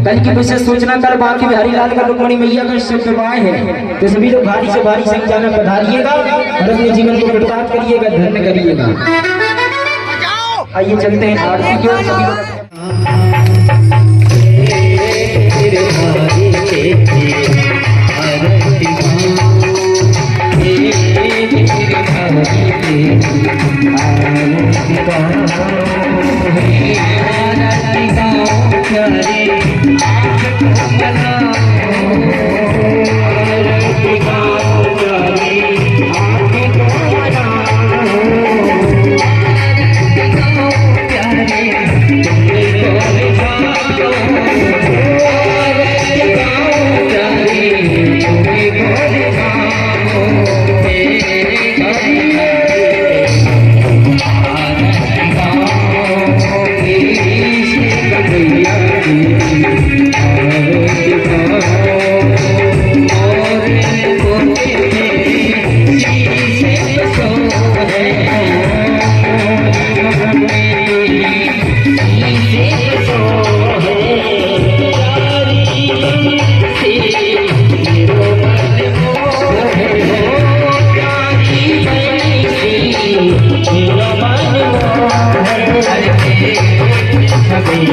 कल की विशेष सूचना कल बाकी हरिलाल का रुक्मणी मैया का शुभ विवाह है, तो सभी लोग भारी से भारी संख्या में पधारिएगा और अपने जीवन को प्रताप करिएगा, धन्य करिएगा। आइए चलते हैं आरती की ओर। सभी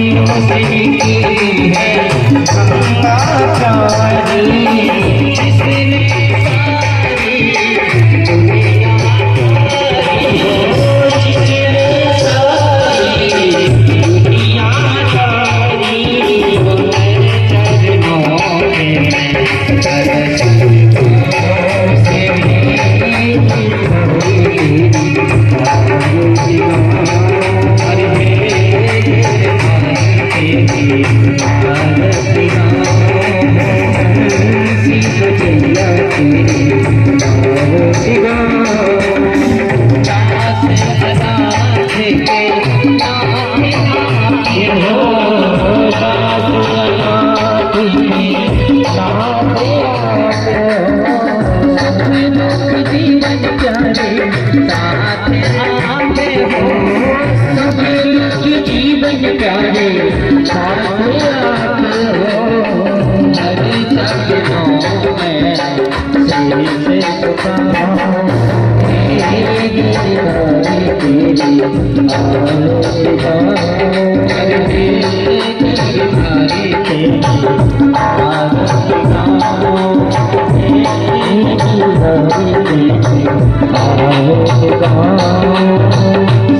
लोग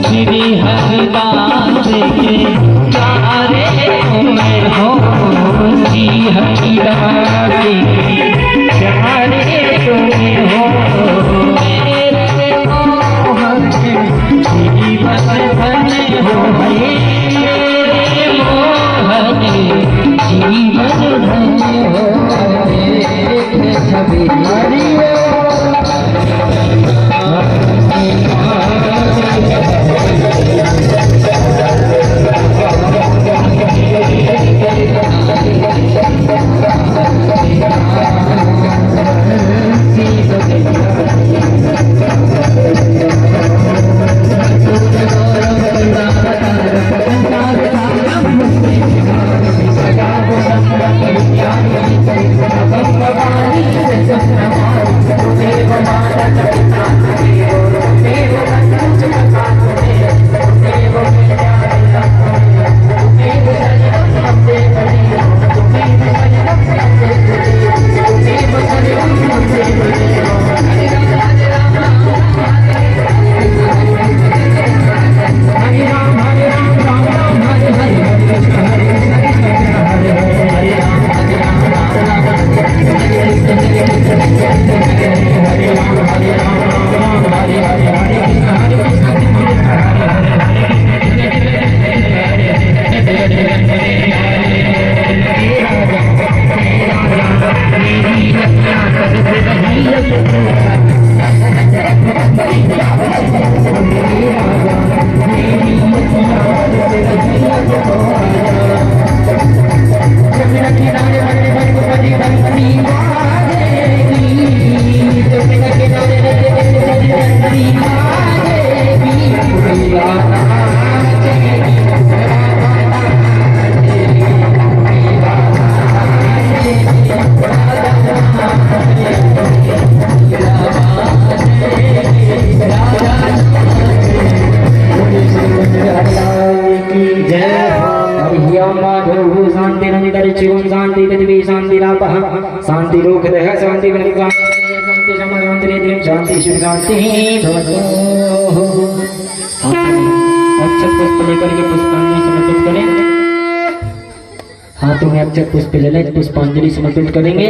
श्री हरिदास के प्यारे हो, श्री हरिदास के प्यारे हो, मेरे मोहन जीवन धन हो, मेरे मोहन जीवन धन हो, सभी हरि Thank you. शांति रोग रह शांति शांति समाधान शांति शिव शांति भवतु। अक्षत पुष्प लेकर के पुष्पांजलि समर्पित करें। हाथों में अक्षत पुष्प ले लें, पुष्पांजलि समर्पित करेंगे।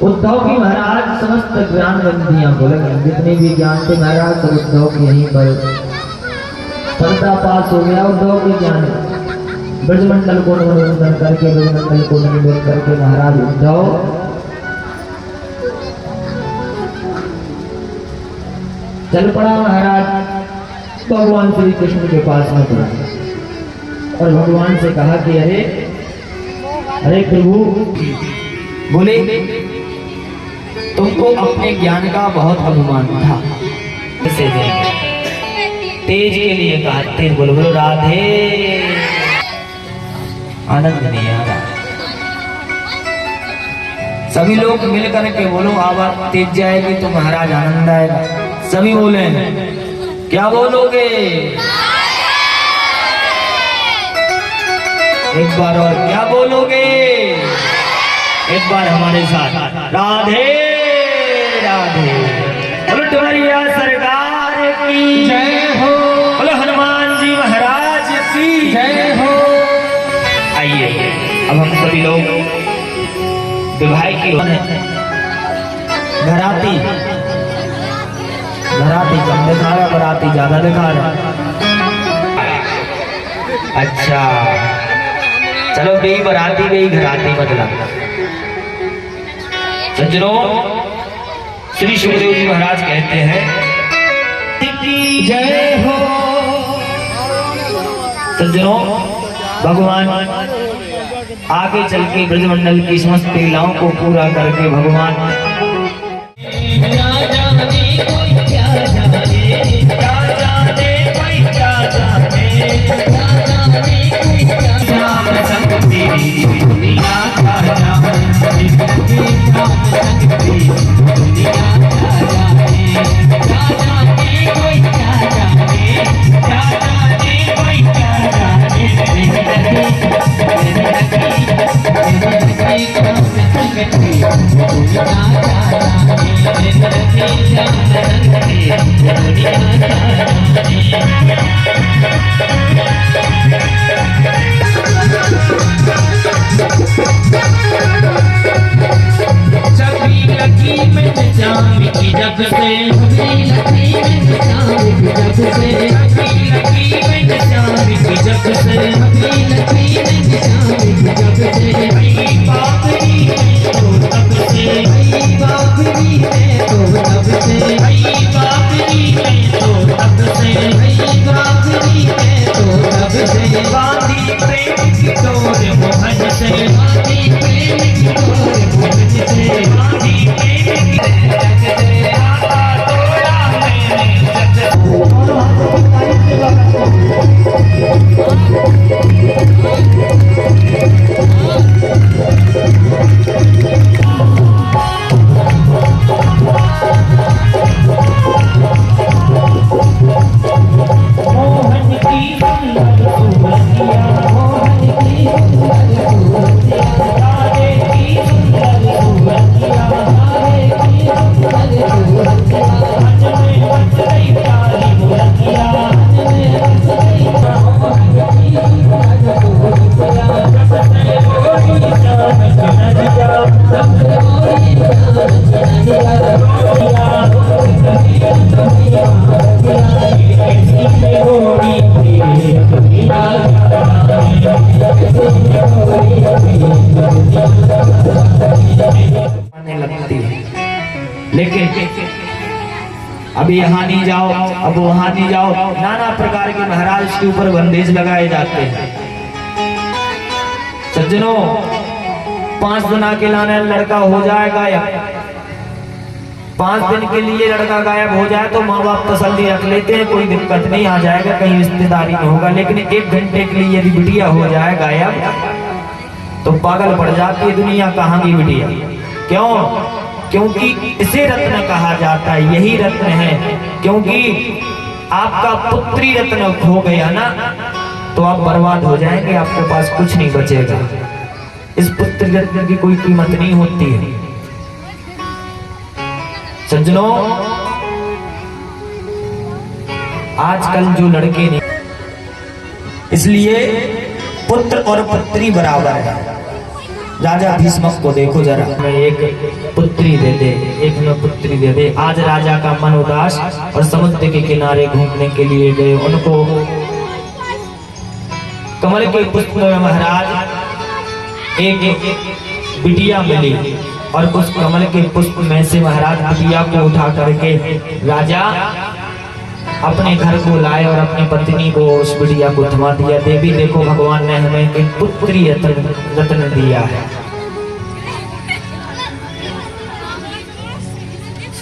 उद्धव की महाराज समस्त ज्ञान बंदियां बोले, जितने भी ज्ञान थे महाराज सब उद्धव के यहीं पर पर्दा पास हो गया। उद्धव के ज्ञान ब्रजमंडल को निबंधन करके ब्रजमंडल को निबंधन करके महाराज उद्धव चल पड़ा महाराज भगवान श्री कृष्ण के पास में पड़ा और भगवान से कहा कि अरे अरे प्रभु, बोले तुमको अपने ज्ञान का बहुत अभिमान था, इसे तेज के लिए कहा, तेज बोलो बोलो राधे। आनंद नहीं आ रहा, सभी लोग मिलकर के बोलो आवाज तेज जाएगी तो महाराज आनंद आएगा। सभी बोले क्या बोलोगे? एक बार और क्या बोलोगे? एक बार हमारे साथ राधे राधे। बोलो डुमरिया सरकार की जय हो। बोलो हनुमान जी महाराज की जय हो। आइए अब हम सभी लोग विवाह की घराती कम दिखा रहा, बराती ज्यादा दिखा रहा। अच्छा चलो बेई बराती बेई घराती मतलब। सज्जनों श्री सुखदेव जी महाराज कहते हैं जय हो। सज्जनों भगवान आगे चल के ब्रजमंडल की समस्त लीलाओं को पूरा करके भगवान लेकिन अब यहाँ नहीं जाओ, अब वहां नहीं जाओ, नाना प्रकार के महाराज के ऊपर बंदेज लगाए जाते हैं। सज्जनों 5 दिन के लाने लड़का हो जाए गायब, 5 दिन के लिए लड़का गायब हो जाए तो माँ बाप तसल्ली रख लेते हैं, कोई दिक्कत नहीं, आ जाएगा, कहीं रिश्तेदारी में होगा। लेकिन 1 घंटे के लिए यदि बिटिया हो जाए गायब तो पागल पड़ जाती है दुनिया, कहाँ की बिटिया। क्यों? क्योंकि इसे रत्न कहा जाता है, यही रत्न है। क्योंकि आपका पुत्री रत्न खो गया ना तो आप बर्बाद हो जाएंगे, आपके पास कुछ नहीं बचेगा। इस पुत्री रत्न की कोई कीमत नहीं होती है। सज्जनों आजकल जो लड़के नहीं, इसलिए पुत्र और पुत्री बराबर है। राजा भीष्मक को देखो जरा, मैं एक पुत्री दे दे, एक में पुत्री दे दे। आज राजा का मन उदास और समुद्र के किनारे घूमने के लिए गए। उनको कमल के पुष्प में महाराज एक बिटिया मिली और उस कमल के पुष्प में से महाराज बिटिया को उठा करके राजा अपने घर को लाए और अपनी पत्नी को उस बिटिया को थमा दिया। देवी देखो भगवान ने हमें एक पुत्री रत्न दिया है।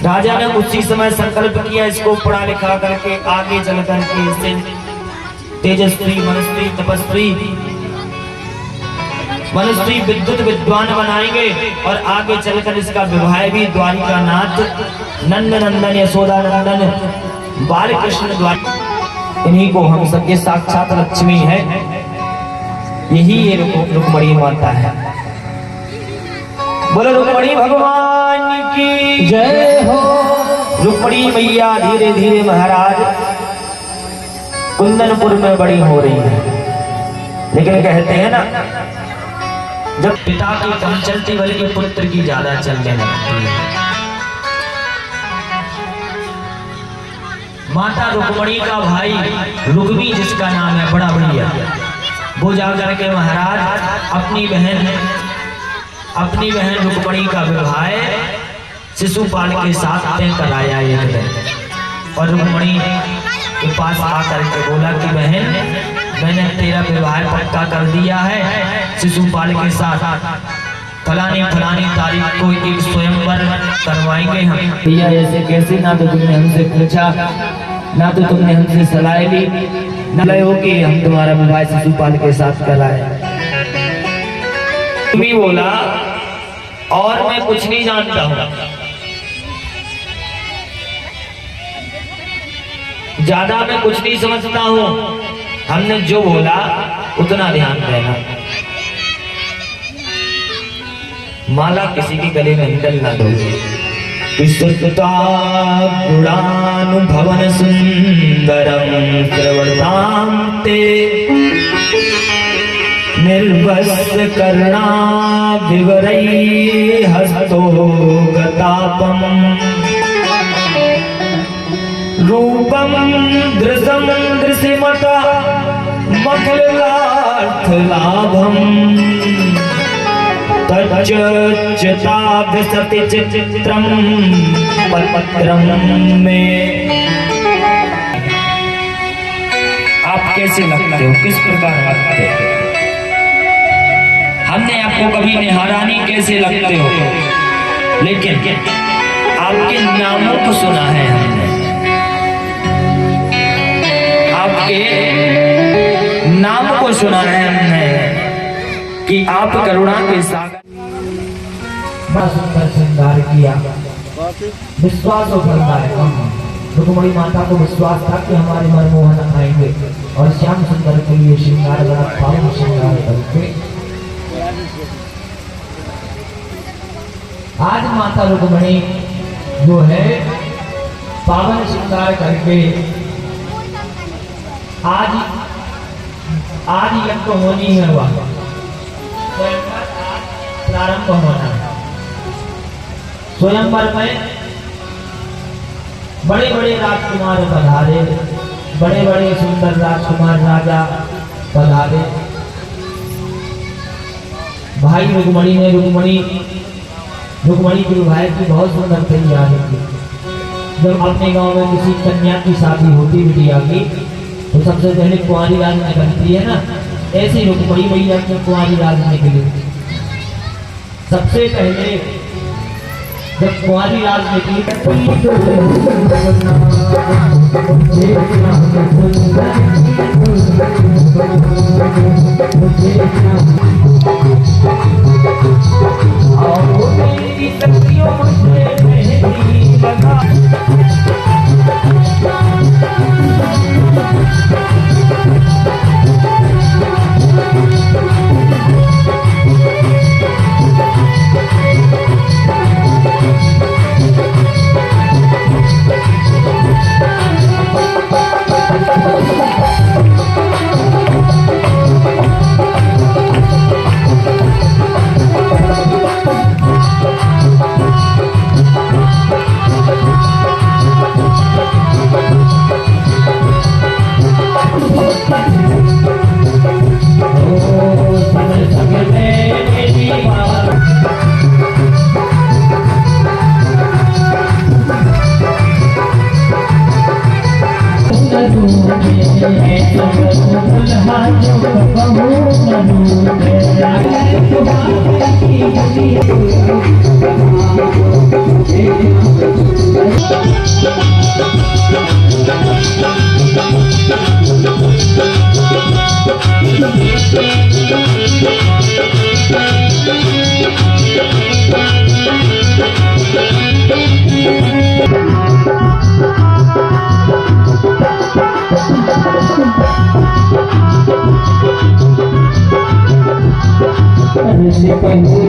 राजा ने उसी समय संकल्प किया, इसको पढ़ा लिखा करके आगे चल करके इसे तेजस्वी मनस्वी तपस्वी मनस्वी विद्युत विद्वान बनाएंगे और आगे चलकर इसका विवाह भी द्वारिका नाथ नंद नंदन यशोदा नंदन बाल कृष्ण द्वारा, इन्हीं को हम सबके साक्षात लक्ष्मी है, यही ये रुक्मणी माता है। बोलो रुक्मणी भगवान की जय हो। रुक्मणी मैया धीरे धीरे महाराज कुंदनपुर में बड़ी हो रही है, लेकिन कहते हैं ना जब पिता की कम चलती बल्कि पुत्र की ज्यादा चलने लगती है। माता रुक्मणी का भाई रुक्मी जिसका नाम है बड़ा बढ़िया, वो जाकर के महाराज अपनी बहन रुक्मणी का विवाह शिशुपाल के साथ तय कराया एक दिन। और रुक्मणी के पास आकर के बोला कि बहन, मैंने तेरा विवाह पक्का कर दिया है शिशुपाल के साथ, फलानी तारीख को एक स्वयंवर करवाएंगे हम। भैया ऐसे कैसे? ना तो तुमने हमसे पूछा, ना तो तुमने हमसे सलाह ली, न हो कि हम तुम्हारा विवाह शिशुपाल के साथ कराए। तुम्ही बोला और मैं कुछ नहीं जानता हूँ, ज्यादा मैं कुछ नहीं समझता हूँ, हमने जो बोला उतना ध्यान देना। माला किसी के गले में हिंडल ना दो। विस्तृता गुणानुभवन सुंदरम प्रवर्तां ते निर्वस्य कर्णा विवरै हस्तो गतापम रूपम दृशम दृशिमता मखलार्थ लाभम तच्चिताभिसति चित्रम पत्रम में। आप कैसे लगते हो, किस प्रकार लगते हो? हमने आपको कभी निहारा नहीं कैसे लगते हो, लेकिन आपके नामों को सुना है हमने, आपके नाम को सुना है हमने कि आप करुणा के सागर। बड़ा सुंदर श्रृंगार किया, विश्वास और फलदायक। रुक्मणी माता को विश्वास था कि हमारे मनमोहन आएंगे और श्याम सुंदर के लिए श्रृंगार बड़ा पावन श्रृंगार करके आज माता रुक्मणी जो है पावन श्रृंगार करके आज यज्ञ होनी है, वह प्रारंभ होना है। स्वयंवर में बड़े बड़े राजकुमार पधारे, बड़े बड़े सुंदर राजकुमार राजा पधारे। भाई रुक्मणी ने रुक्मणी के विवाह की बहुत सुंदर तैयारी की। जब अपने गांव में किसी कन्या की शादी होती बिटिया की, तो सबसे पहले कुंवारी राज निकलती है ना, ऐसी रुक्मणी मैया की कुंवारी राज निकली। सबसे पहले जब कुंवारी राज निकली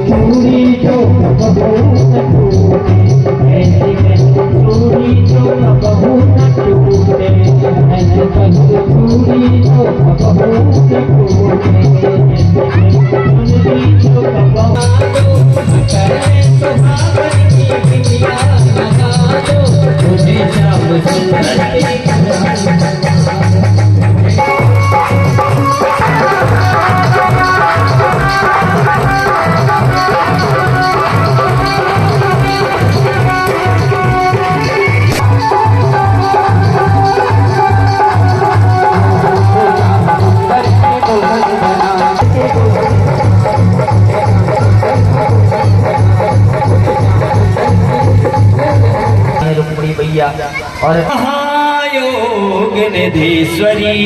चूड़ी जो किया। और महायोग निधीश्वरी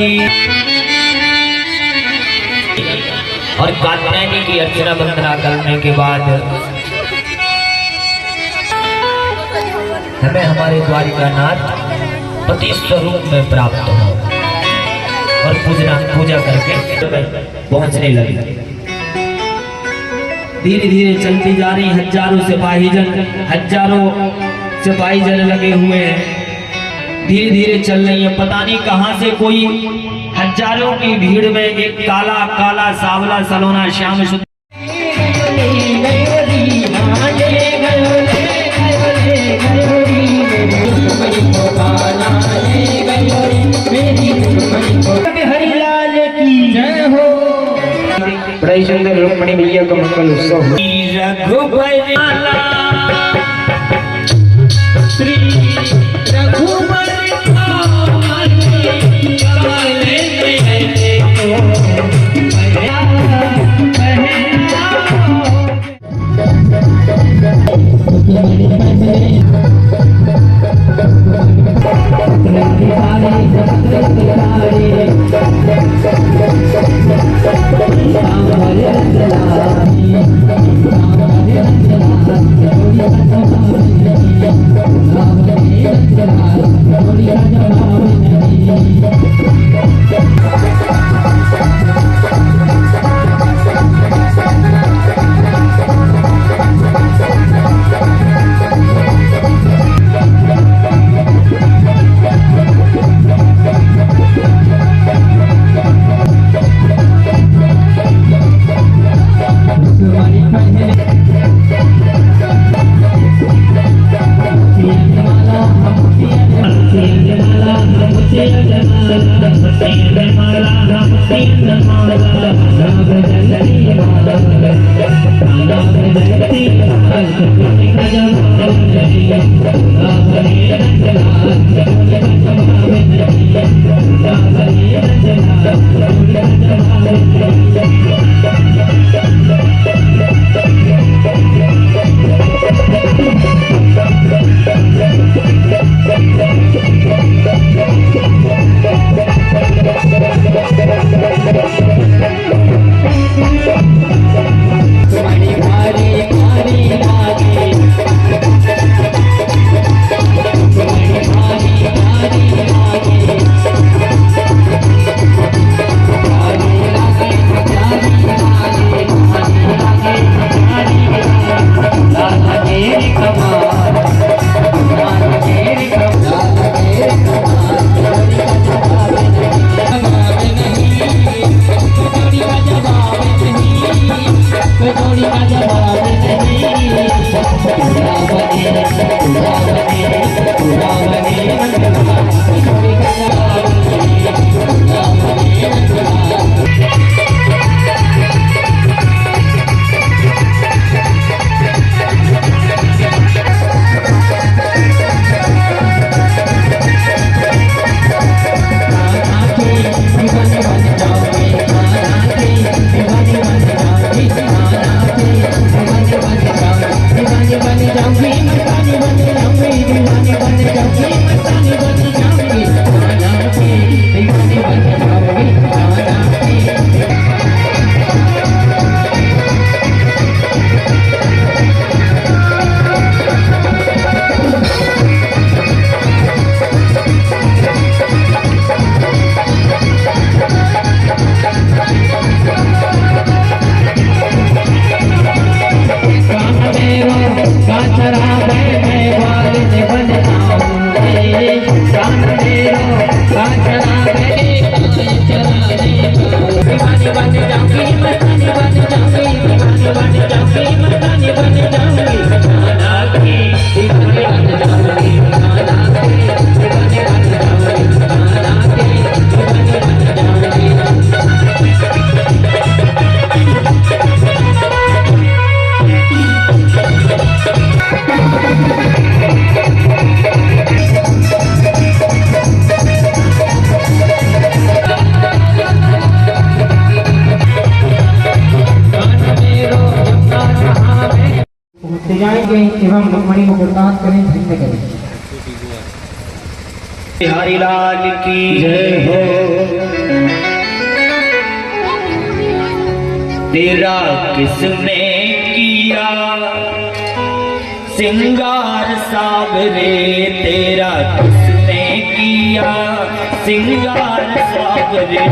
और कात्यायनी की अर्चना वंदना करने के बाद हमें हमारे द्वारिकानाथ पति स्वरूप में प्राप्त हो और पूजा करके पहुंचने लगे। धीरे धीरे चलती जा रही, हजारों सिपाही जन लगे हुए हैं, धीरे धीरे चल रही है। पता नहीं कहां से कोई हजारों की भीड़ में एक काला काला सावला सलोना श्याम सुंदर हरिलाल की जय हो। बड़ा ही सुंदर रुक्मणी मैया का मंगल उत्सव। रघुबर श्री रघुबर जाएंगे एवं रुक्मणी को गुणगान करें, धन्य करें। बिहारी लाल की जय हो। तेरा किसने किया सिंगार सावरे, तेरा किसने किया सिंगार सावरे,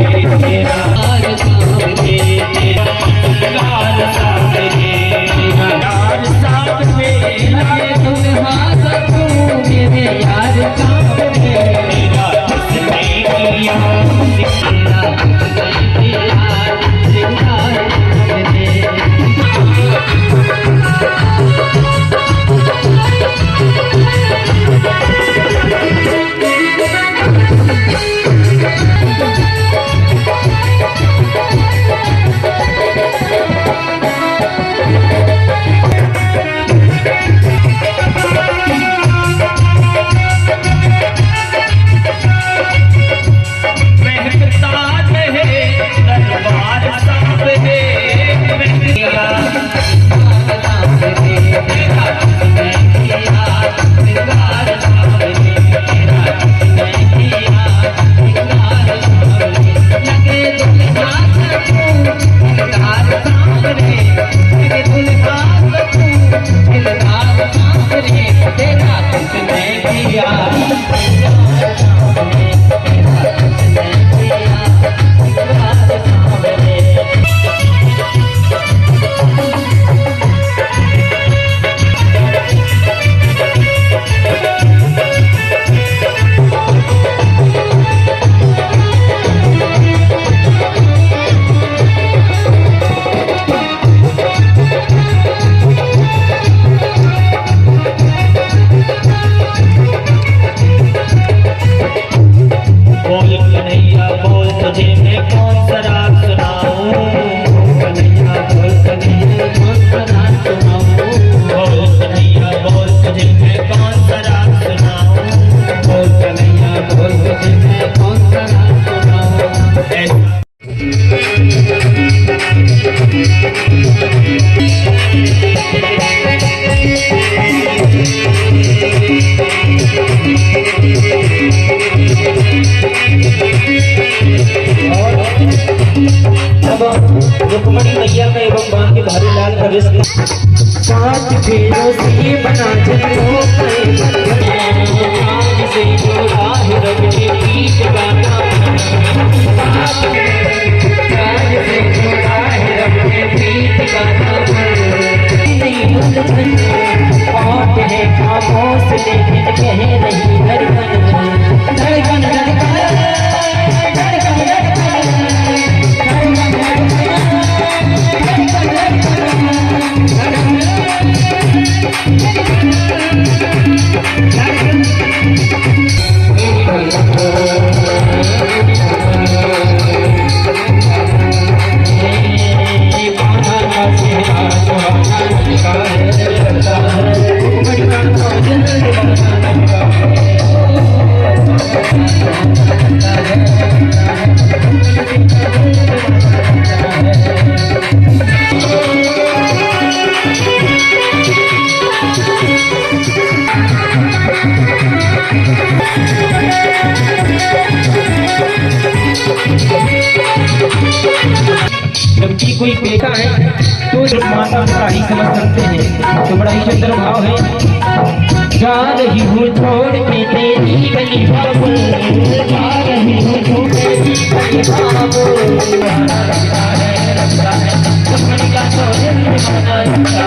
तेरा हार सावरे, तेरा सिंगार सावरे, यार सावरे, लगे तुम हाथ तू मेरे यार सावरे, तेरा किसने किया सिंगार सिंगार रुक्मणी मैया का एवं बांके बिहारी लाल का रिश्ता साथ फेरों से बना चलो से जोड़ा है रब के गीत गाना साथ से जोड़ा है रब के गीत गाना नहीं बंधन बात है खामोश लेकिन कह नहीं धड़कन धड़कन धड़कन जबकि कोई बेटा है तो इस माता पिता ही समझ सकते हैं। तो बड़ा ही सुंदर भाव है। जा रही हूँ छोड़ के तेरी गली बाबू, जा रही हूँ छोड़ के तेरी बाबू, लगता है दुश्मनी का तो दिल दीवाना लगता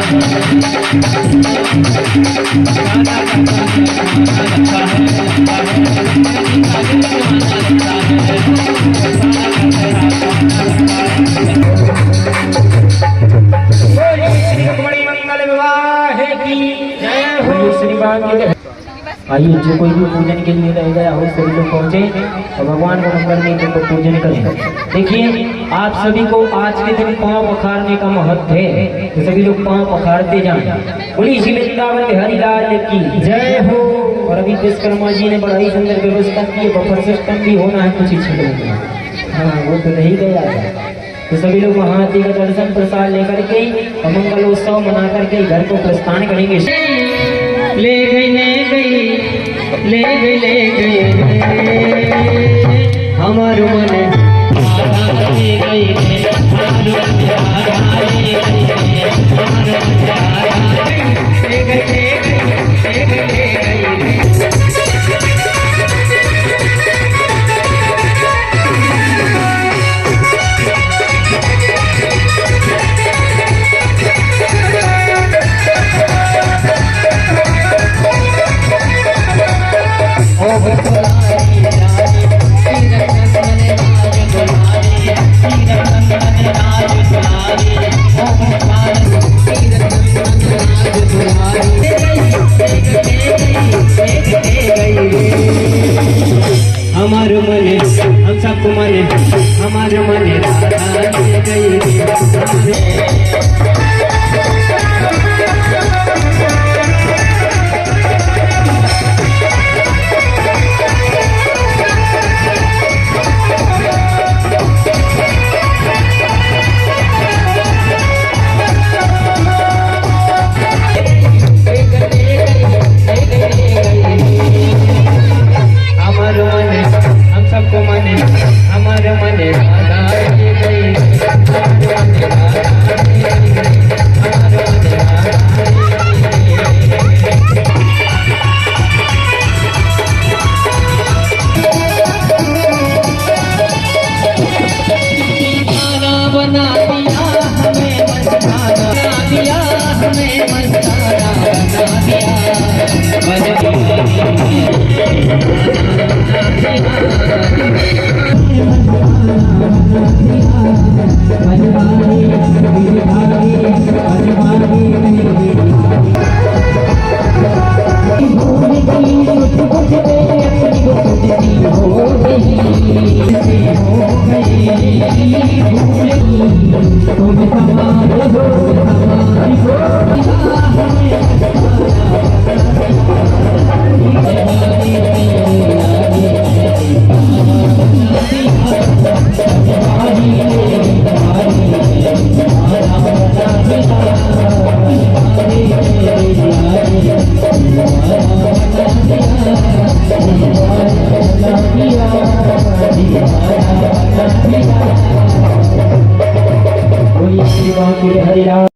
आइए, जो कोई भी पूजन के लिए रह गया हो सभी लोग पहुंचे और भगवान को नंबर में तो पूजन करें। देखिए, आप सभी को आज के दिन पांव पखारने का महत्व है, तो सभी लोग पांव पखारते जाएं। बोली श्री वृंदावन बिहारी लाल की जय हो। और अभी विश्वकर्मा जी ने बड़ा ही सुंदर व्यवस्था की, बफर सिस्टम भी होना है कुछ क्षेत्रों में। हाँ, वो तो नहीं गया है। तो सभी लोग महादेव का दर्शन प्रसाद लेकर के और मंगलोत्सव मना करके घर को प्रस्थान करेंगे। ले गई ले गई ले गई ले गई हमार मन राधा ले गई रे, हमार मन राधा ले गई रे, हमार मन राधा ले गई रे। हमार मन हम सबको मन हमार मन राधा ले गई रे। हमार मन हम सबको मन हमार मन राधा ले गई रे, हमार मन राधा ले गई रे, हमार मन राधा ले गई रे। खाना बना दिया हमें मस्ताना, बना दिया हमें मस्ताना, बना दिया हरि राम।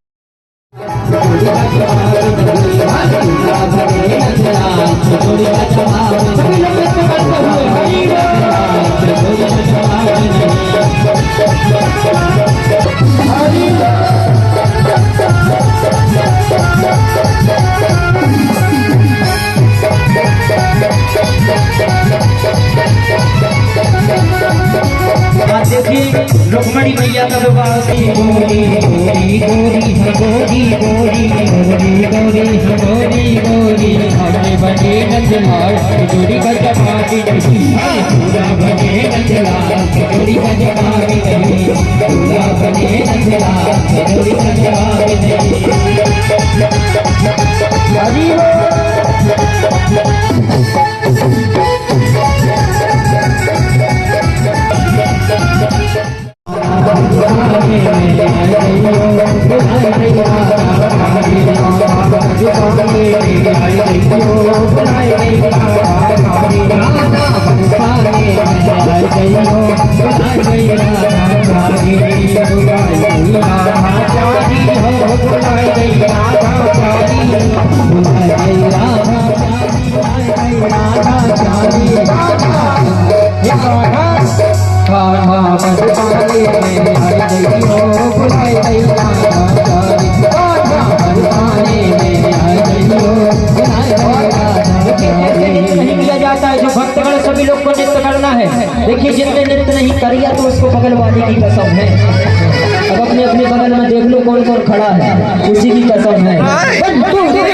देखिए रुक्मणी मैया का विवाह गोरी गोरी गोरी गोरी गोरी गोरी गोरी गोरी हमें बने नजलाल जोड़ी का जमाती नहीं पूरा बने नजलाल जोड़ी का जमाती नहीं पूरा बने नजलाल जोड़ी का जमाती नहीं। भक्तगण सभी लोग को नृत्य करना है। देखिए जितने नृत्य नहीं करिए तो उसको बगल वाले की कसम है। अब अपने अपने बगल में देख लो कौन कौन खड़ा है, उसी की कसम है। धन माला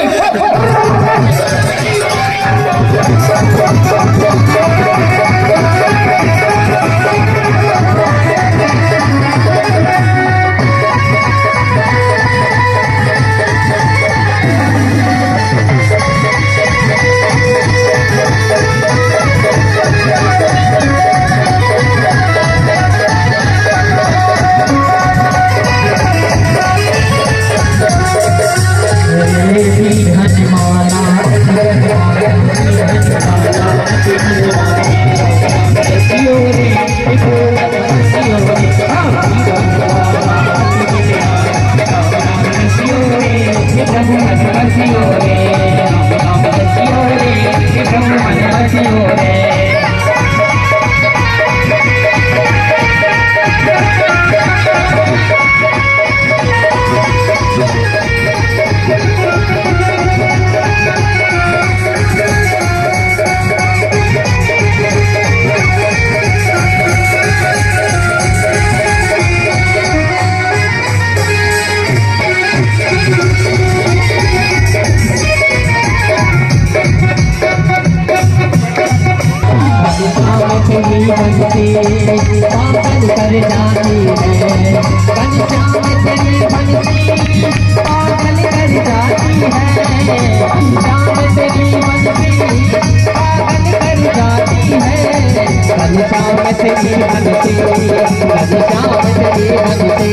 श्याम तेरी भक्ति घन श्याम तेरी भक्ति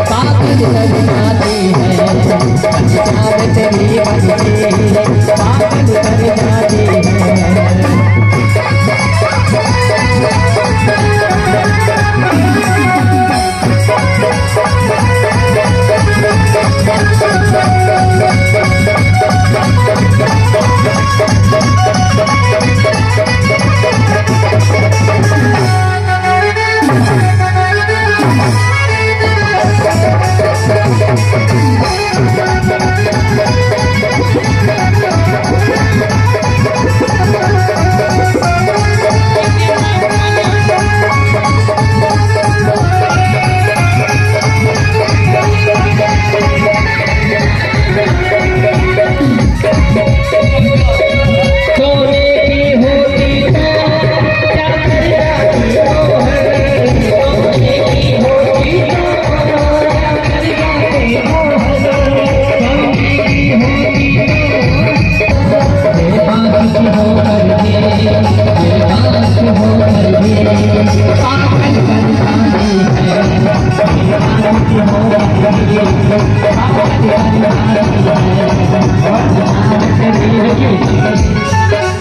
पागल कर जाती है घन श्याम तेरी भक्ति पागल कर जाती है।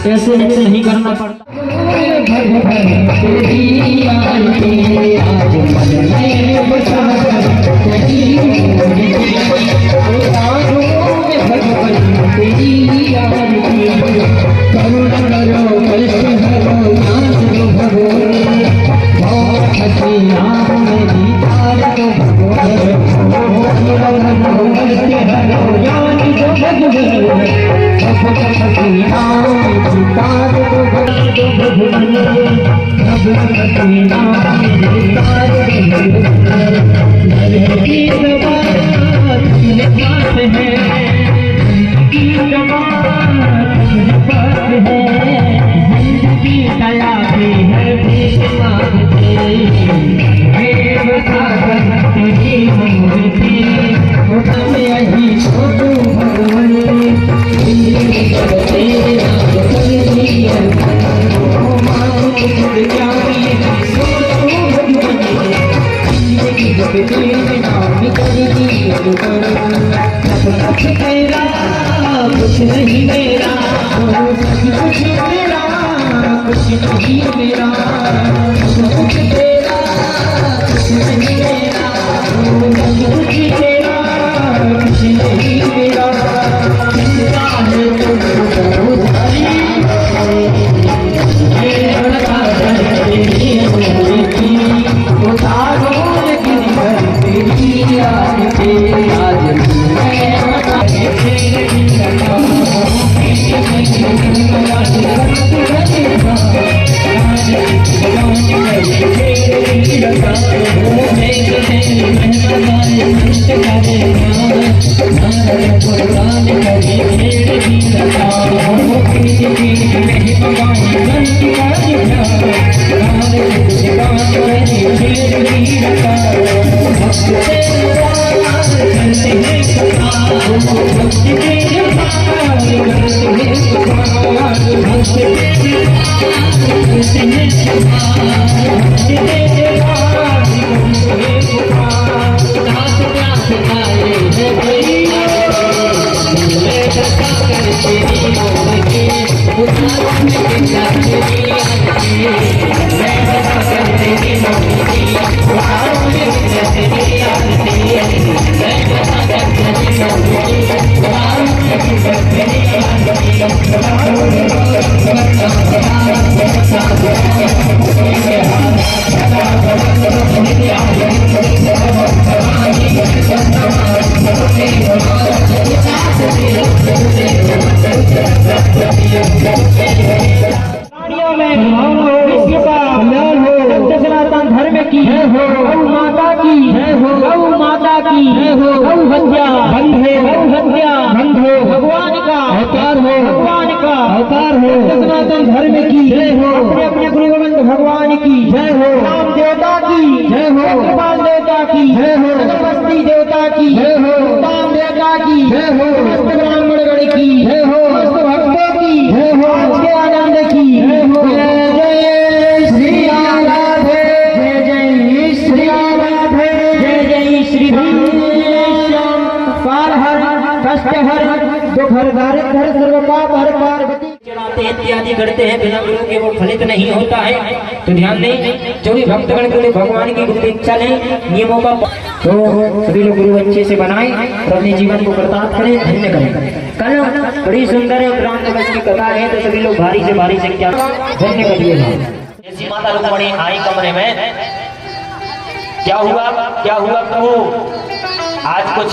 ऐसे नहीं करना पड़ता। कुछ नहीं मेरा, कुछ मेरा, कुछ नहीं मेरा, कुछ तेरा, कुछ नहीं मेरा, कुछ तेरा, कुछ नहीं मेरा। चिंता है तुमको सारी, ये बता तेरी होगी, उतारो लेकिन घर तेरी आज तेरी आज भगवान की जय हो, राम देवता की जय हो, कृपाल देवता की जय हो, अगरबत्ती देवता की जय हो, राम देवता की जय हो, समस्त ब्राह्मणगण की जय हो, समस्त भक्तों की जय हो, आज के आनंद की जय हो। जय श्री राम। करवाते हैं इत्यादि करते हैं, बिना गुरु के वो फलित नहीं होता है। तो ध्यान दें, जो भी भक्तगण के लिए भगवान की गुरु दीक्षा लें, नियमों का तो सभी लोग गुरु अच्छे से बनाएं और अपने जीवन को कृतार्थ करें, धन्य करें। कल बड़ी सुंदर ब्राह्मण दिवस की कथा है, तो सभी लोग भारी से भारी संख्या धन्य करिएगा। जैसी माता रुक्मणी आई कमरे में, क्या हुआ प्रभु, आज कुछ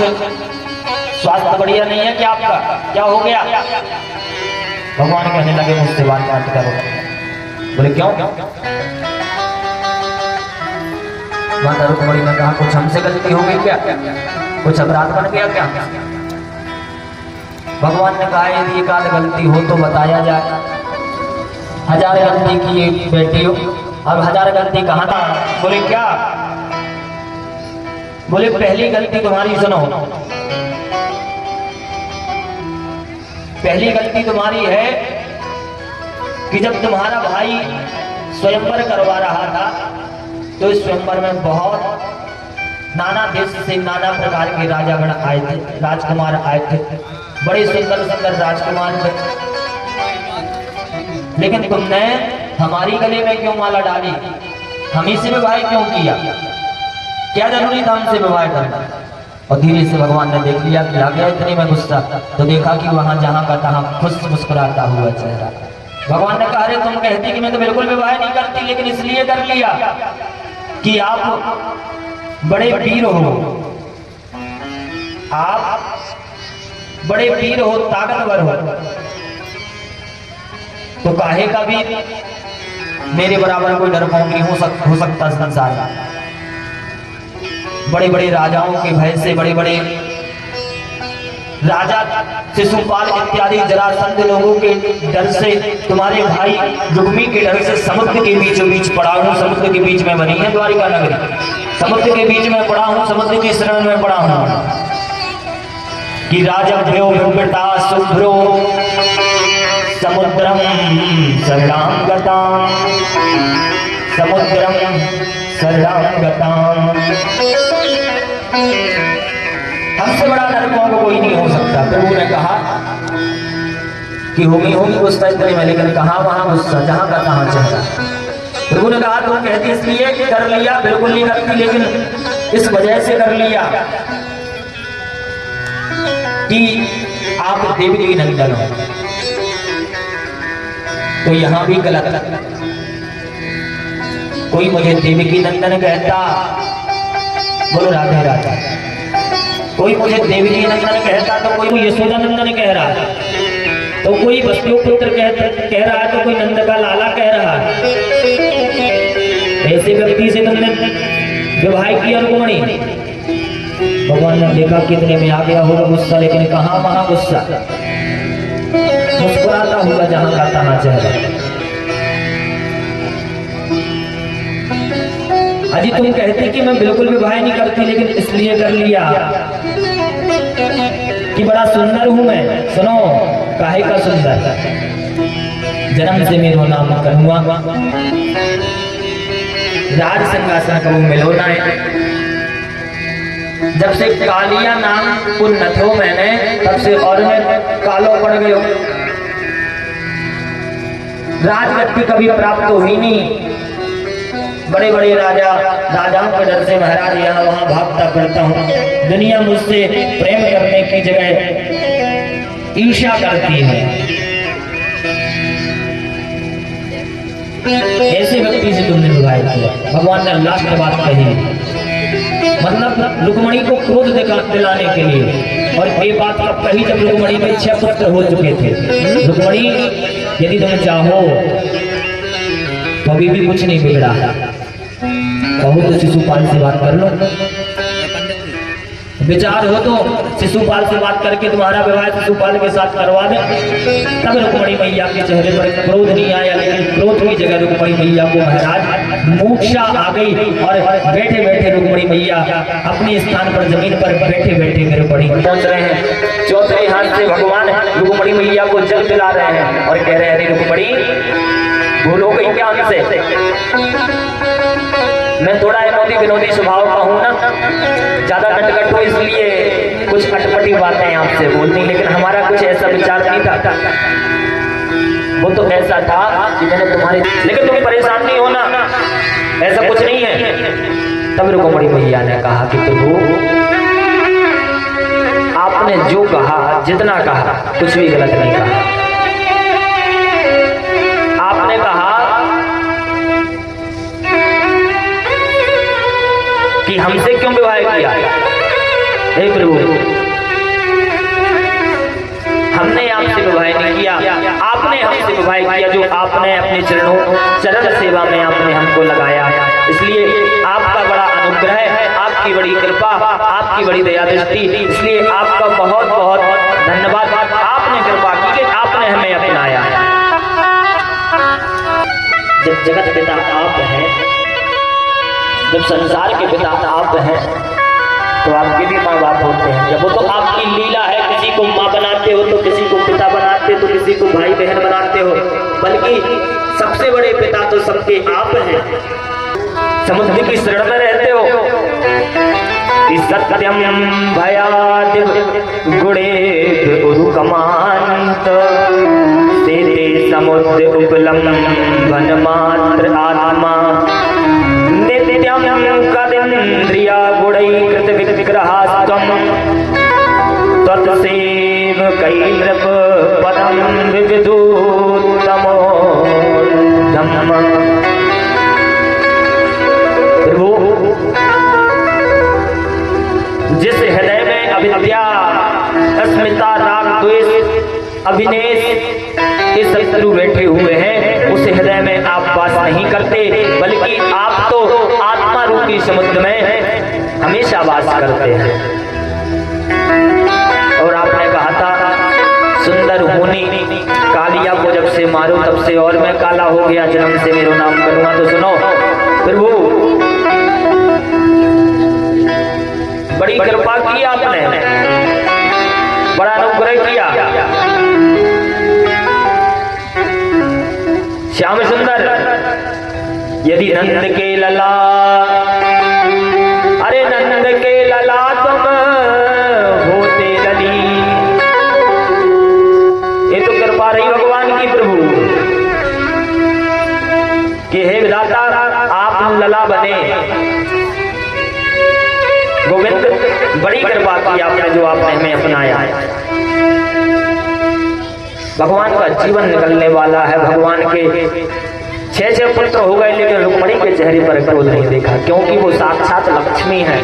स्वास्थ्य बढ़िया नहीं है क्या आपका, क्या हो गया? भगवान कहने लगे मुझसे बात मत करो। बोले क्यों? माता रुक्मणी ने कहा कुछ हमसे गलती हो गई क्या, कुछ अपराध बन गया क्या? भगवान ने कहा यदि एक आध गलती हो तो बताया जाए, 1000 गलती की बेटी हो, अब 1000 गलती कहाँ था? बोले क्या? बोले पहली गलती तुम्हारी सुनो, पहली गलती तुम्हारी है कि जब तुम्हारा भाई स्वयंवर करवा रहा था तो इस स्वयंवर में बहुत नाना देश से नाना प्रकार के राजागण आए थे, राजकुमार आए थे, बड़े सुंदर सुंदर राजकुमार थे, लेकिन तुमने हमारी गले में क्यों माला डाली, हम ही से विवाह क्यों किया, क्या जरूरी था हमसे विवाह करना? और धीरे से भगवान ने देख लिया कि आ गया इतने में गुस्सा, तो देखा कि वहां जहां का तहां खुश मुस्कुराता हुआ चेहरा। भगवान ने कहा अरे तुम कहती कि मैं तो बिल्कुल विवाह नहीं करती, लेकिन इसलिए कर लिया कि आप बड़े वीर हो, आप बड़े वीर हो, ताकतवर हो, तो काहे का भी मेरे बराबर कोई डरपोक नहीं हो सकता संसार में। बड़े बड़े राजाओं के भय से, बड़े बड़े राजा शिशुपाल इत्यादि जरासंध लोगों के डर से, तुम्हारे भाई रुक्मी के डर से समुद्र के बीचों बीच पड़ा हूँ। समुद्र के बीच में बनी है द्वारिका नगरी, समुद्र के बीच में पड़ा हूँ, समुद्र की शरण में पड़ा हूँ कि राजभ्यो विवृता शुभ्रो समुद्रम शरणां गतां, समुद्रम शरणां गतां। हमसे बड़ा डरपोक कोई नहीं हो सकता। प्रभु ने कहा कि होगी गुस्सा इतने में, लेकिन कहा वहां गुस्सा जहां का तहां चेहरा। प्रभु ने कहा तुम कहती इसलिए कर लिया, बिल्कुल नहीं करती, लेकिन इस वजह से कर लिया कि आप देवी की नंदन हो, तो यहां भी गलत। कोई मुझे देवकी नंदन कहता, बोलो राधे राधे, कोई मुझे देवकी नंदन कहता तो कोई यशोदा नंदन कह रहा है, तो कोई वसु पुत्र कह रहा है, तो कोई नंद का लाला कह रहा है। ऐसे व्यक्ति से तुमने विवाह किया रुक्मणी। भगवान ने देखा कितने में आ गया होगा गुस्सा, लेकिन कहाँ वहां गुस्सा, मुस्कुराता हुआ जहां का तहां चेहरा। अजी तुम कहती कि मैं बिल्कुल विवाह नहीं करती, लेकिन इसलिए कर लिया कि बड़ा सुंदर हूं मैं। सुनो काहे का सुंदर, जन्म से मेरो नाम करूंगा, राज सिंहासन करूं मिलो ना। जब से कालिया नाम को नथो मैंने, तब से और मैं कालो पड़ गयो, राजगद्दी कभी प्राप्त हुई नहीं। बड़े बड़े राजाओं के डर से महाराज यहाँ वहां भागता फिरता हूँ। दुनिया मुझसे प्रेम करने की जगह ईर्ष्या करती है। ऐसे व्यक्ति से तुमने विवाह किया। भगवान ने लास्ट बात कही, मतलब रुक्मणी को क्रोध दिलाने के लिए। और ये बात कब कही, जब रुक्मणी में 6 पुत्र हो चुके थे। रुक्मणी यदि तुम चाहो तो अभी भी कुछ नहीं बिगड़ा, कहो तो शिशुपाल से बात कर लो, विचार हो तो शिशुपाल से बात करके तुम्हारा विवाह शिशुपाल के साथ करवा दे। तब रुक्मणी मैया के चेहरे पर क्रोध नहीं आया, लेकिन क्रोध की जगह रुक्मणी मैया को महाराज मूर्छा आ गई और बैठे बैठे रुक्मणी मैया अपने स्थान पर जमीन पर बैठे बैठे गिर पड़ी। पहुंच रहे हैं, चौथे हाथ से भगवान रुक्मणी मैया को जल दिला रहे हैं और कह रहे हैं रुक्मणी भूल हो गई क्या हमसे? मैं थोड़ा विनोदी स्वभाव का हूं ना, ज्यादा नटखट हो, इसलिए कुछ अटपटी बातें आपसे बोलनी, लेकिन हमारा कुछ ऐसा विचार नहीं था। वो तो ऐसा था कि मैंने तुम्हारे, लेकिन तुम परेशान नहीं होना, ऐसा कुछ नहीं है। तब रुक्मणी मैया ने कहा कि प्रभु आपने जो कहा, जितना कहा, कुछ भी गलत नहीं कहा। आपने कहा कि हमसे क्यों विवाह किया? हे प्रभु, हमने आपसे विवाह नहीं किया, आपने हमसे विवाह किया, जो आपने अपने चरण सेवा में आपने हमको लगाया। इसलिए आपका बड़ा अनुग्रह है, आपकी बड़ी कृपा, आपकी बड़ी दया दृष्टि, इसलिए आपका बहुत बहुत धन्यवाद। आपने कृपा की कि आपने हमें अपनाया। जब जगत पिता आप हैं, जब संसार के पिता आप हैं, तो आपके भी माँ बाप होते हैं। जब वो तो आपकी लीला है, किसी को माँ बनाते हो तो किसी को पिता बनाते हो, तो किसी को भाई बहन बनाते हो, बल्कि सबसे बड़े पिता तो सबके आप हैं। समुद्र की शरण में रहते हो। सत्यम भयादिव गुणे उरुकमांत सेते समुद्र उपलम्बन मात्र आत्मा नित्यम कदिन्द्रिया गुणैकृत विग्रहास्त्वं तत्सेव कैर्नृप पदं विविधोत्तमो धम्म। प्रभु, जिस हृदय में अविद्या, अस्मिता, राग, द्वेष, अभिनेश ये शत्रु बैठे हुए हैं, उस हृदय में आप वास नहीं करते, बल्कि आप तो आत्मा रूपी समुद्र में हमेशा वास करते हैं। और आपने कहा था सुंदर होनी कालिया को जब से मारो तब से और मैं काला हो गया, जन्म से मेरा नाम बनूंगा। तो सुनो प्रभु, बड़ी कृपा की आपने, बड़ा अनुग्रह किया। श्याम सुंदर यदि नंद के लला, अरे नंद के लला तुम होते लली, ये तो कृपा रही भगवान की प्रभु कि हे विधाता आप लला बने। गोविंद, बड़ी कृपा की आपने, जो आपने हमें अपनाया। भगवान का जीवन निकलने वाला है। भगवान के 6 पुत्र हो गए, लेकिन रुक्मणी के चेहरे पर क्रोध नहीं देखा, क्योंकि वो साक्षात लक्ष्मी है।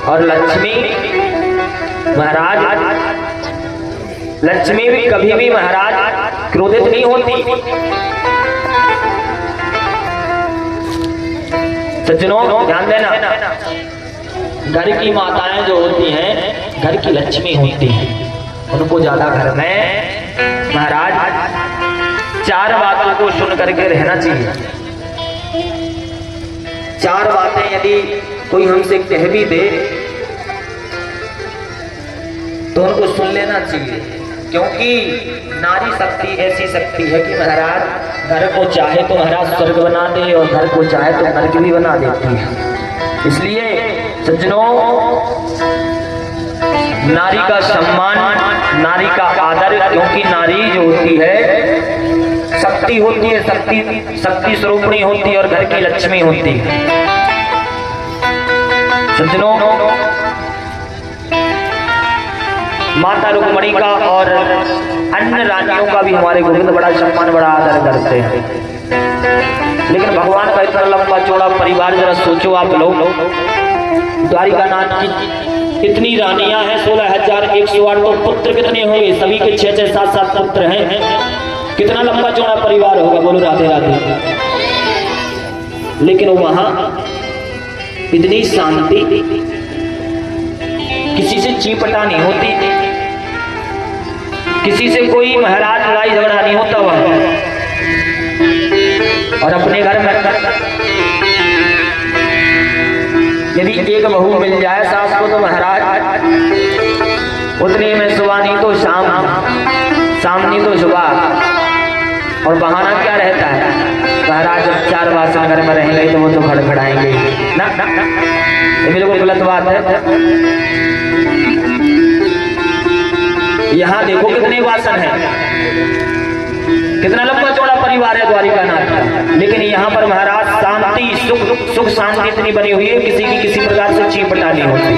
और लक्ष्मी महाराज, लक्ष्मी भी कभी भी महाराज क्रोधित नहीं होती। सज्जनों ध्यान देना, घर की माताएं जो होती हैं, घर की लक्ष्मी होती हैं, उनको ज्यादा घर में महाराज 4 बातों को सुन करके रहना चाहिए। 4 बातें यदि कोई हमसे कह भी दे तो उनको सुन लेना चाहिए, क्योंकि नारी शक्ति ऐसी शक्ति है कि महाराज घर को चाहे तो महाराज स्वर्ग बना दे और घर को चाहे तो नरक भी बना देती है। इसलिए सज्जनों, नारी का सम्मान, नारी का आदर, क्योंकि नारी जो होती है शक्ति होती है, शक्ति स्वरूपणी होती है और घर की लक्ष्मी होती है। सज्जनों, माता रुक्मणी का और अन्य रानियों का भी हमारे गोविंद बड़ा सम्मान, बड़ा आदर करते हैं। लेकिन भगवान का इतना लंबा चौड़ा परिवार, जरा सोचो आप लोग, द्वारिका नाथ की इतनी रानियां हैं, 16,108, तो पुत्र कितने होंगे? सभी के 6-6, 7-7 पुत्र हैं। कितना लंबा चौड़ा परिवार होगा, बोलो राधे राधे। लेकिन वहां इतनी शांति, किसी से चीपटा नहीं होती, किसी से कोई महाराज लड़ाई झगड़ा नहीं होता वहां। और अपने घर में यदि एक बहू मिल जाए सास को, तो महाराज उतनी में सुबह नहीं तो शाम, शाम नहीं तो सुबह। और बहाना क्या रहता है महाराज, जब 4 वासन घर में रहेंगे तो वो तो खड़खड़ाएंगे ना, ये बिल्कुल गलत बात है। यहाँ देखो कितने वासन हैं, कितना लंबा चौड़ा परिवार है द्वारिका नाथ का, लेकिन यहाँ पर महाराज शांति सुख शांति इतनी बनी हुई है, किसी की किसी प्रकार से चीपटा नहीं होती।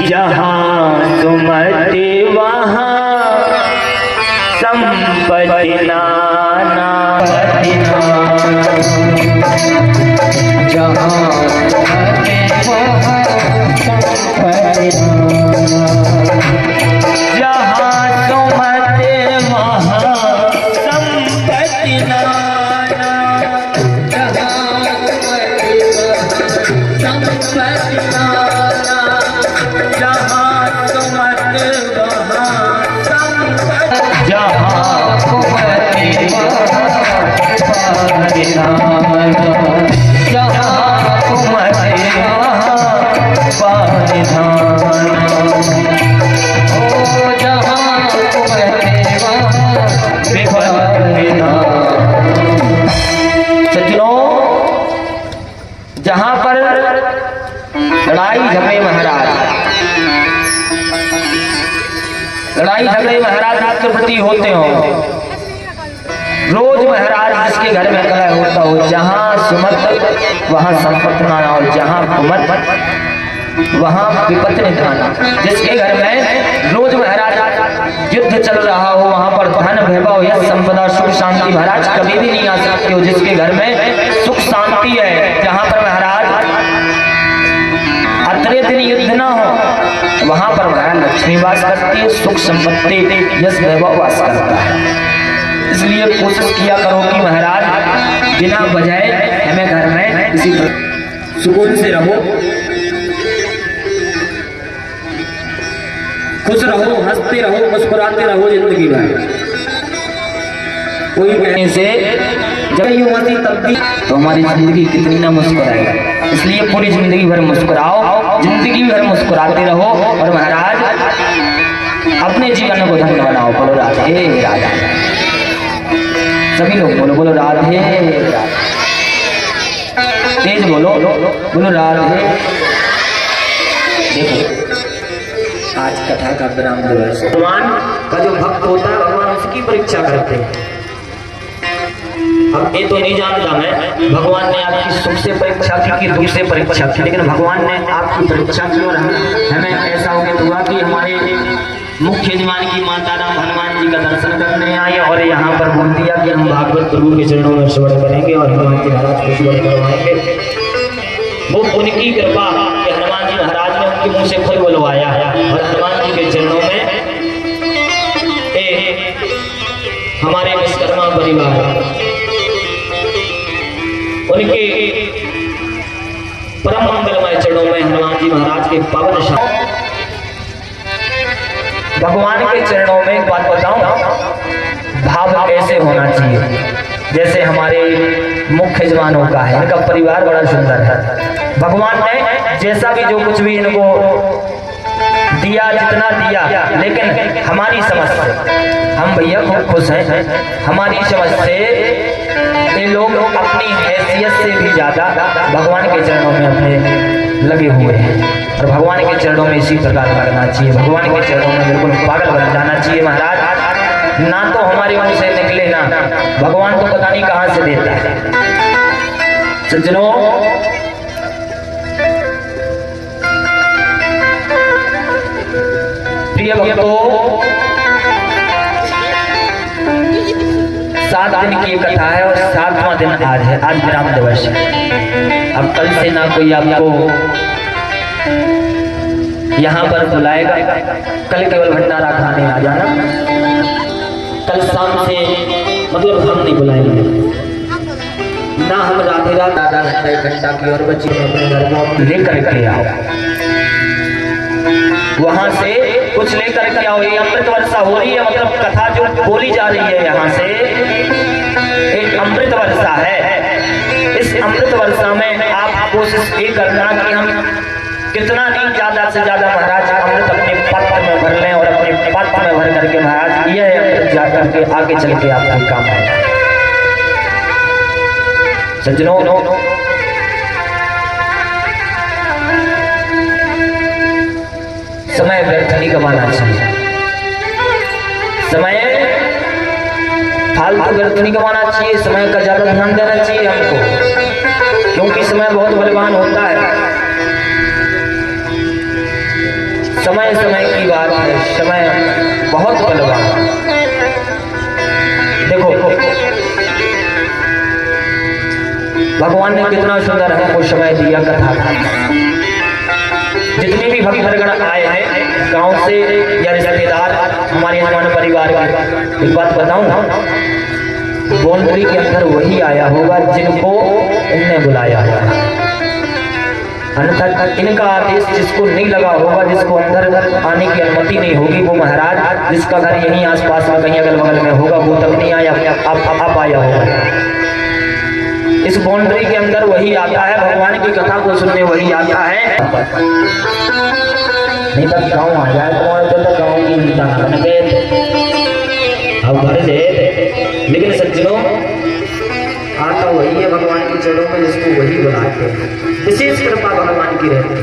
जहाँ सुमति वहाँ संपत्ति नाना, जहाँ जहां पर लड़ाई झगड़े महाराज के प्रति होते हो, रोज महाराज जिसके घर में कलह होता हो, जहां सुमत वहां संपत्ति नाना और जहां कुमत वहां विपत्ति निधाना। जिसके घर में रोज महाराज युद्ध चल रहा हो, वहां पर धन वैभव यश संपदा सुख शांति महाराज कभी भी नहीं आ सकते हो। जिसके घर में सुख शांति है, जहां पर महाराज अतरे दिन युद्ध ना हो, वहां पर महाराज लक्ष्मी वास करती है, सुख संपत्ति यश वैभव वास करता है। इसलिए कोशिश किया करो कि महाराज बिना वजह हमें घर में किसी सुकून से रहो, खुश रहो, हंसते रहो, मुस्कुराते रहो जिंदगी भर। कोई कहने से जब यूं हंसी तब भी तो हमारी जिंदगी कितनी ना मुस्कुराएगी। इसलिए पूरी जिंदगी भर मुस्कुराओ, जिंदगी भर मुस्कुराते रहो और महाराज अपने जीवन को धन्य बनाओ। बोलो राधे राधे, सभी लोग बोलो बोलो राधे राधे, तेज बोलो बोलो राधे। देखो आज कथा का विराम दिवस, भगवान का जो भक्त होता है भगवान उसकी परीक्षा करते हैं। अब ये तो नहीं जानता मैं भगवान ने आपकी सुख से परीक्षा की कि दुख से परीक्षा की, लेकिन भगवान ने आपकी परीक्षा की और हमें ऐसा हो गया हुआ कि हमारे मुख्य यजमान की माता राम हनुमान जी का दर्शन करने आए और यहाँ पर बोल दिया कि हम भागवत प्रभु के चरणों में श्रवण करेंगे और हनुमान जी महाराज को श्रवण करवाएंगे। वो उनकी कृपा कि हनुमान जी महाराज ने उनके मुंह से खुद बुलवाया और हनुमान जी के चरणों में हमारे विश्वकर्मा परिवार उनके परम मंगलमय चरणों में हनुमान जी महाराज के पावन शाम भगवान के चरणों में एक बात बताऊं, भाव कैसे होना चाहिए। जैसे हमारे मुख्य यजमानों का है, इनका परिवार बड़ा सुंदर है। भगवान ने जैसा भी जो कुछ भी इनको दिया, जितना दिया, लेकिन हमारी समझ से हम भैया खूब खुश हैं। हमारी समझ से ये लोग अपनी हैसियत से भी ज्यादा भगवान के चरणों में अपने लगे हुए हैं और भगवान के चरणों में इसी प्रकार लगना चाहिए। भगवान के चरणों में बिल्कुल पागल बन जाना चाहिए महाराज। ना तो हमारे मुंह से निकले ना, भगवान तो पता नहीं कहां से देता है। सज्जनों, प्रिय भक्तों, 7 दिन की कथा है और 7वां दिन आज है। आज विराम दिवस है। अब कल से ना कोई आपको यहाँ पर बुलाएगा, कल केवल भंडारा खाने आ जाना। कल शाम से मतलब हम नहीं बुलाएंगे ना, हम राधे रात आधा घंटा 1 घंटा की और बच्ची अपने घर को लेकर के आओ, वहां से कुछ लेकर के आओ। ये अमृत वर्षा हो रही है, मतलब कथा जो बोली जा रही है यहाँ से एक अमृत वर्षा है। इस अमृत वर्षा में आप कोशिश ये करना कि हम कितना नहीं ज्यादा से ज्यादा महाराज अमृत अपने पात्र में भर लें और अपने पात्र में भर करके महाराज यह अमृत जाकर के आगे चल के आपका काम आएगा। सज्जनों, समय व्यर्थ नहीं गवाना चाहिए, समय फालतू व्यर्थ नहीं गवाना चाहिए, समय का ज्यादा ध्यान देना चाहिए हमको, क्योंकि समय बहुत बलवान होता है। समय समय की बात है, समय बहुत बलवान है। देखो भगवान ने कितना सुंदर हमको समय दिया कथा का। जितने भी भक्तगण आए हैं गांव से या रिश्तेदार हमारे हनुमान परिवार के, एक बात बताऊं, बाउंड्री के अंदर वही आया होगा जिनको इनने बुलाया होगा, अन्यथा इनका आदेश जिसको नहीं लगा होगा, जिसको अंदर आने की अनुमति नहीं होगी, वो महाराज जिसका घर यहीं आसपास में कहीं अगल बगल में होगा वो तक नहीं आया, आप आया होगा। इस बाउंड्री के अंदर वही आता है, भगवान की कथा को सुनने वही आता है। नहीं तो गाँव आ जाए तो गाँव की मिलता अब घर से, लेकिन सज्जनों आता वही है भगवान के चरणों में जिसको वही बुलाते हैं। विशेष कृपा भगवान की रहती है।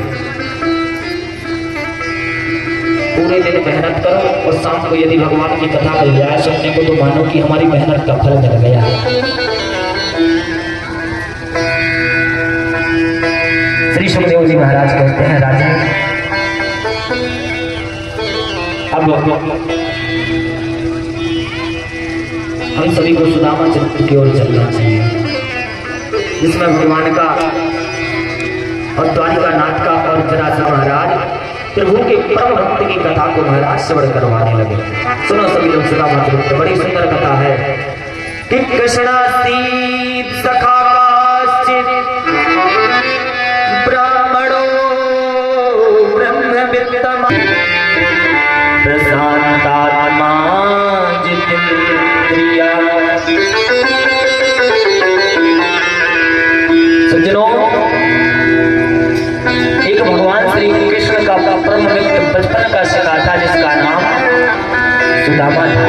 पूरे दिन मेहनत करो और शाम को यदि भगवान की कथा मिल जाए सुनने को तो मानो कि हमारी मेहनत का फल मिल गया। श्री सुखदेव जी महाराज कहते हैं, राजन अब हम सभी को सुदामा चरित्र की ओर चलना चाहिए, जिसमें भगवान का और द्वारिका नाथ का और विराजा महाराज प्रभु के परम भक्त की कथा को महाराज श्रवण करवाने लगे। सुनो सभी लोग सुदामा चरित्र, बड़ी सुंदर कथा है कि कृष्णातीत सखा ब्राह्मणो ब्रह्मवित्तम प्रशांतात्मा जितेंद्रिया। सज्जनों, एक भगवान श्री कृष्ण का परम मित्र बचपन का सखा था जिसका नाम सुदामा था।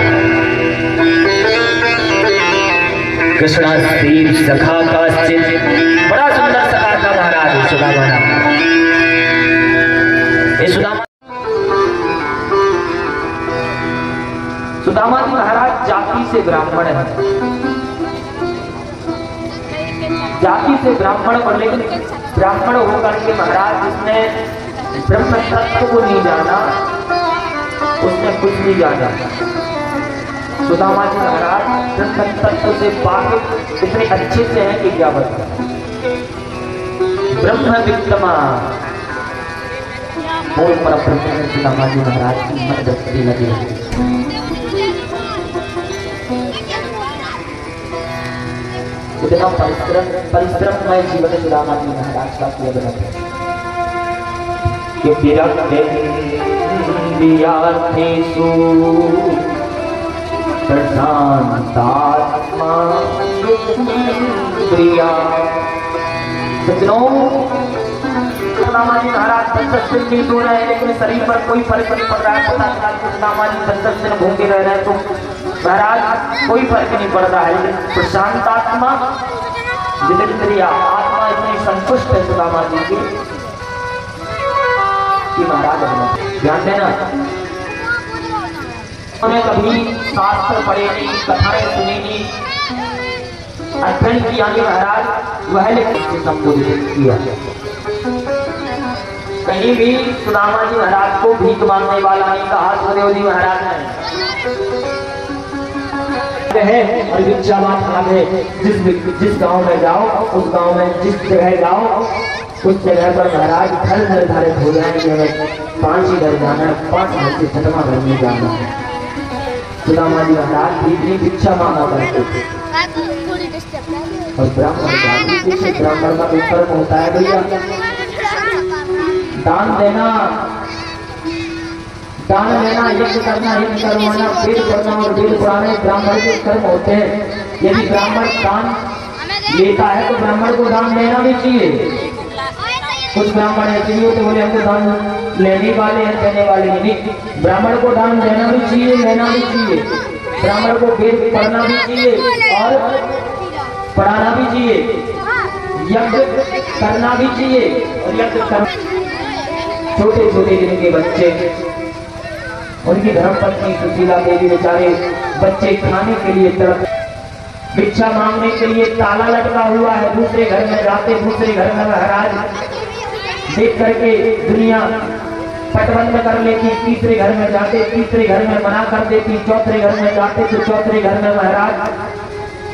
कृष्णा स्त्री सखा का बड़ा सुंदर सखा था महाराज सुदामा नाम। ये सुदामा जी महाराज जाति से ब्राह्मण है, जाति से ब्राह्मण पर, लेकिन ब्राह्मण होकर के महाराज जिसने ब्रह्म तत्व को नहीं जाना उसने कुछ नहीं जाना। सुदामा जी महाराज ब्रह्म तत्व से वाकिफ इतने अच्छे से हैं कि क्या बताएं। ब्रह्म वित्तमा बोल पर सुदामा जी महाराज की मन दृष्टि लगी। इतना परिश्रममय जीवन सुदामा जी महाराज का किया बना कि विरक्तेषु प्रशांतात्मा प्रिया। सज्जनों, सुदामा जी महाराज 10 दिन नहीं सो रहे हैं, लेकिन शरीर पर कोई फर्क नहीं पड़ रहा है। पता चला कि सुदामा जी 10 दिन भूखे रह रहे हैं तो महाराज कोई फर्क नहीं पड़ रहा है, लेकिन प्रशांत आत्मा जितेंद्रिया, आत्मा इतनी संतुष्ट है सुदामा जी की कि महाराज ध्यान देना, उन्होंने कभी शास्त्र पढ़े नहीं, कथाएं सुनी नहीं, अध्ययन किया नहीं महाराज, वह लेकिन संबोधित किया। कहीं भी सुदामा जी महाराज को भीख मांगने वाला नहीं कहा सुखदेव जी महाराज ने है। और भिक्षावान भाग है, जिस गांव में जाओ, उस गांव में जिस जगह जाओ, उस जगह पर महाराज घर निर्धारित हो जाएंगे। 5 ही घर जाना है, 5 घर से 6वां घर में जाना है। सुदामा जी महाराज भीतरी भिक्षा मांगा करते थे। और ब्राह्मण का भी फर्क होता है भैया, दान देना, दान लेना, यज्ञ करना, यज्ञ करवाना, वेद पढ़ना और वेद पढ़ाने ब्राह्मण के कर्म होते हैं। यदि ब्राह्मण दान लेता है तो ब्राह्मण को दान देना भी चाहिए। कुछ ब्राह्मण ऐसे भी होते बोले हमको दान लेने वाले हैं, देने वाले नहीं। ब्राह्मण को दान देना भी चाहिए, लेना भी चाहिए। ब्राह्मण को वेद पढ़ना भी चाहिए और पढ़ाना भी चाहिए, यज्ञ करना भी चाहिए और यज्ञ छोटे छोटे जिनके बच्चे, उनकी धर्मपत्नी सुशीला देवी बेचारे बच्चे खाने के लिए तड़प, भिक्षा मांगने के लिए ताला लटका हुआ है, दूसरे घर में जाते, दूसरे घर में महाराज देख करके दुनिया पटबंद कर लेती, तीसरे घर में जाते, तीसरे घर में मना कर देती, चौथे घर में जाते तो चौथे घर में महाराज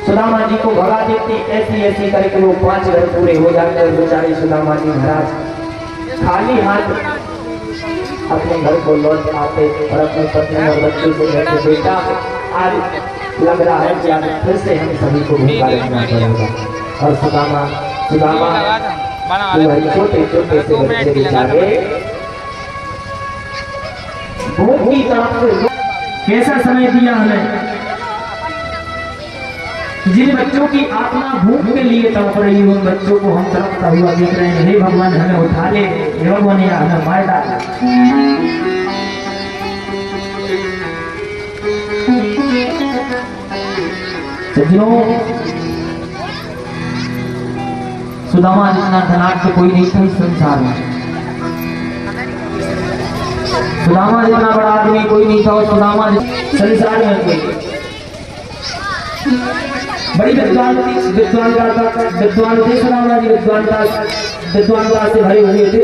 सुदामा जी को भगा देती। ऐसी ऐसी करके वो 5 घर पूरे हो जाते और बेचारे सुदामा जी महाराज खाली हाथ अपने घर को लौट आते और अपनी पत्नी और बच्चों को कहते, बेटा आज लग रहा है कि आज फिर से हम सभी को भूखा रहना पड़ेगा। और सुदामा छोटे छोटे से बच्चे बेचारे भूख की तरफ से कैसा समय दिया हमें, जिन बच्चों की आत्मा भूख के लिए तड़प रही है, उन बच्चों को हम तड़पता हुआ देख रहे हैं। हे भगवान हमें उठा ले, हे भगवान या हमें मार डाल। सज्जनों, सुदामा जितना धनाढ्य कोई नहीं था इस संसार में, सुदामा जितना बड़ा आदमी कोई नहीं था, और सुदामा संसार में कोई बड़ी विद्वान थे सुदामा जी, विद्वानता से भरे हुए थे।